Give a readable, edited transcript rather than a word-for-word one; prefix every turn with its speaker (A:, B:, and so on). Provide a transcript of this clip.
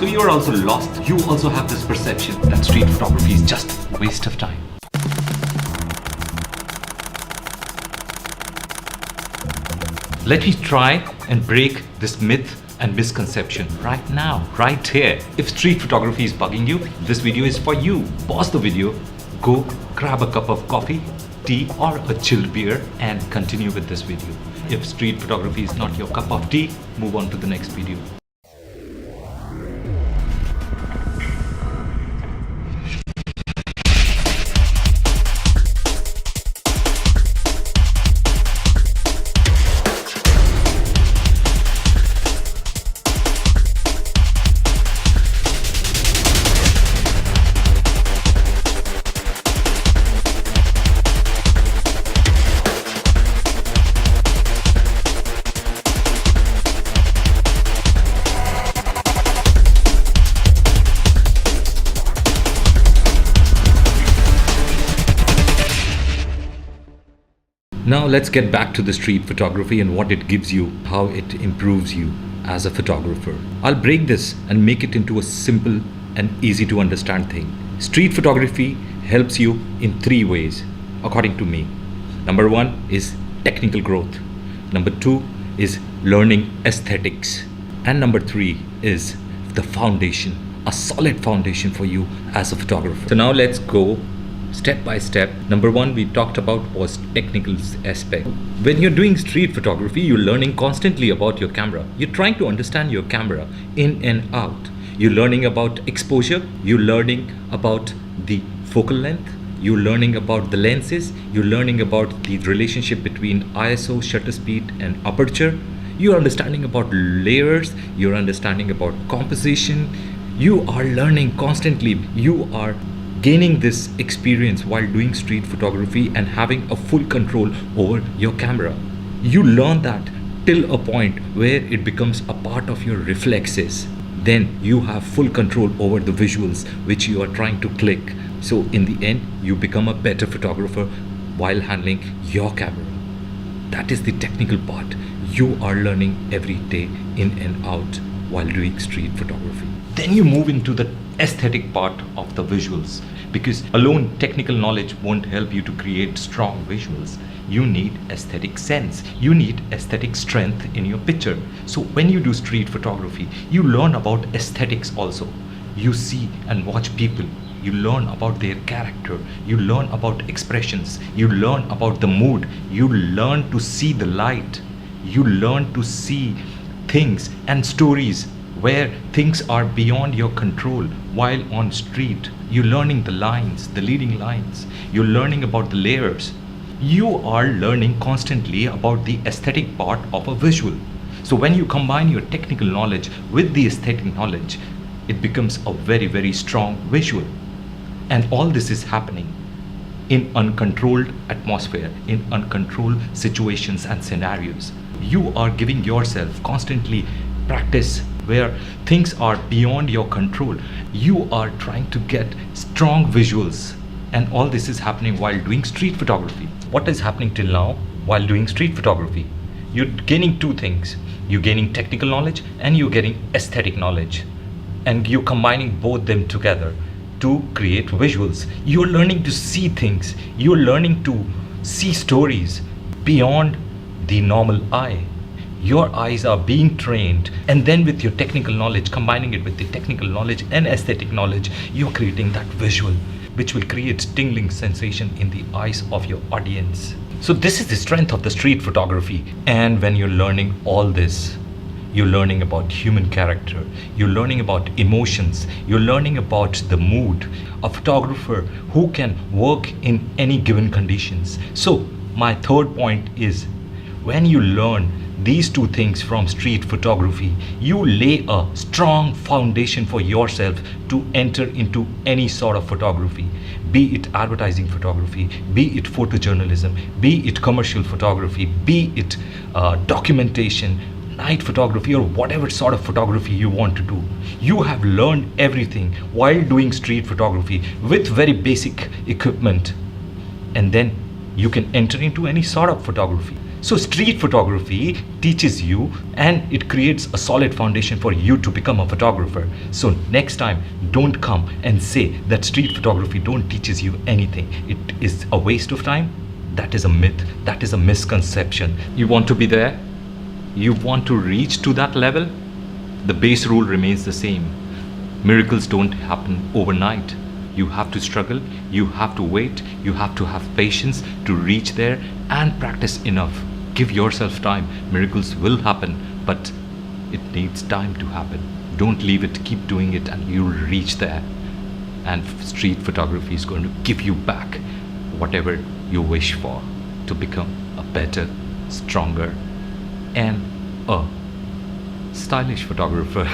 A: So you are also lost. You also have this perception that street photography is just a waste of time. Let me try and break this myth and misconception right now, right here. If street photography is bugging you, this video is for you. Pause the video, go grab a cup of coffee, tea or a chilled beer and continue with this video. If street photography is not your cup of tea, move on to the next video. Now let's get back to the street photography and what it gives you, how it improves you as a photographer. I'll break this and make it into a simple and easy to understand thing. Street photography helps you in 3 ways, according to me. Number 1 is technical growth. Number 2 is learning aesthetics. And number 3 is the foundation, a solid foundation for you as a photographer. So now let's go step by step. Number 1 we talked about was technical aspect. When you're doing street photography, you're learning constantly about your camera. You're trying to understand your camera in and out. You're learning about exposure. You're learning about the focal length. You're learning about the lenses. You're learning about the relationship between ISO, shutter speed and aperture. You're understanding about layers. You're understanding about composition. You are learning constantly. You are gaining this experience while doing street photography and having a full control over your camera. You learn that till a point where it becomes a part of your reflexes. Then you have full control over the visuals which you are trying to click. So in the end, you become a better photographer while handling your camera. That is the technical part. You are learning every day in and out while doing street photography. Then you move into the aesthetic part of the visuals, because alone technical knowledge won't help you to create strong visuals. You need aesthetic sense. You need aesthetic strength in your picture. So when you do street photography, you learn about aesthetics also. You see and watch people. You learn about their character. You learn about expressions. You learn about the mood. You learn to see the light. You learn to see things and stories where things are beyond your control. While on street, you're learning the lines, the leading lines. You're learning about the layers. You are learning constantly about the aesthetic part of a visual. So when you combine your technical knowledge with the aesthetic knowledge, it becomes a very, very strong visual. And all this is happening in uncontrolled atmosphere, in uncontrolled situations and scenarios. You are giving yourself constantly practice where things are beyond your control. You are trying to get strong visuals, and all this is happening while doing street photography. What is happening till now while doing street photography? You're gaining 2 things. You're gaining technical knowledge and you're getting aesthetic knowledge, and you're combining both them together to create visuals. You're learning to see things. You're learning to see stories beyond the normal eye. Your eyes are being trained, and then with your technical knowledge, combining it with the technical knowledge and aesthetic knowledge, you're creating that visual which will create tingling sensation in the eyes of your audience. So this is the strength of the street photography. And when you're learning all this, you're learning about human character, you're learning about emotions, you're learning about the mood. A photographer who can work in any given conditions. So my third point is, when you learn these 2 things from street photography, you lay a strong foundation for yourself to enter into any sort of photography, be it advertising photography, be it photojournalism, be it commercial photography, be it documentation, night photography, or whatever sort of photography you want to do. You have learned everything while doing street photography with very basic equipment, and then you can enter into any sort of photography. So street photography teaches you and it creates a solid foundation for you to become a photographer. So next time, don't come and say that street photography don't teaches you anything. It is a waste of time. That is a myth. That is a misconception. You want to be there? You want to reach to that level? The base rule remains the same. Miracles don't happen overnight. You have to struggle, you have to wait, you have to have patience to reach there and practice enough. Give yourself time. Miracles will happen, but it needs time to happen. Don't leave it, keep doing it, and you'll reach there. And street photography is going to give you back whatever you wish for to become a better, stronger, and a stylish photographer.